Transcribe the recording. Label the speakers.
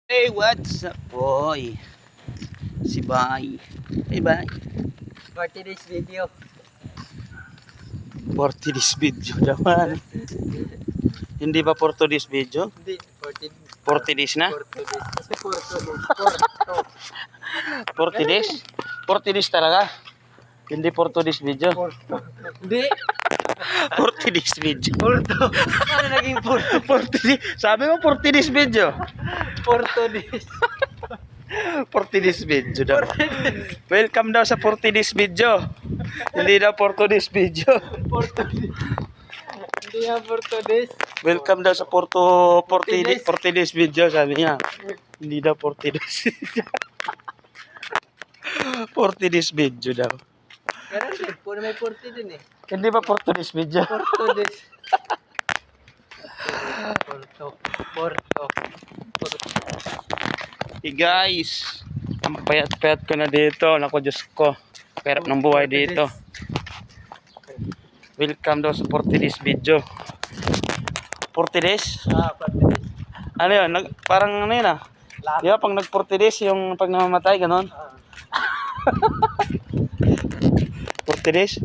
Speaker 1: Hey, what's up, boy? Si Bay. Hey, Bay.
Speaker 2: For today's video.
Speaker 1: For this video naman. Hindi ba for this video?
Speaker 2: Hindi,
Speaker 1: 40 days na?
Speaker 2: 40 days. Kasi 40 days.
Speaker 1: 40 days? 40 days talaga? Hindi for this video?
Speaker 2: 40. Hindi.
Speaker 1: 40 days video.
Speaker 2: 40. Ano naging 40?
Speaker 1: 40 days. Sabi mo 40 days video.
Speaker 2: 40 days.
Speaker 1: 40 days video daw.
Speaker 2: 40 days.
Speaker 1: Welcome daw sa 40 days video. Hindi daw 40 days video.
Speaker 2: 40 days. Hindi nga 40 days.
Speaker 1: Welcome daw sa 40 days video, sabi niya. Hindi daw 40 days. 40 days video daw.
Speaker 2: Ganun din. Puro may 40 din eh.
Speaker 1: Hindi ba 40 days video?
Speaker 2: 40 days. 40.
Speaker 1: Hey guys, ang payat-payat ko na dito. Naku, Diyos ko. Perap ng buhay dito. Welcome daw sa 40 days video. 40 days?
Speaker 2: 40 days.
Speaker 1: Ano yun? Parang ano yun ah? Di ba pag nag 40 days yung pag namamatay, ganon? 40 days?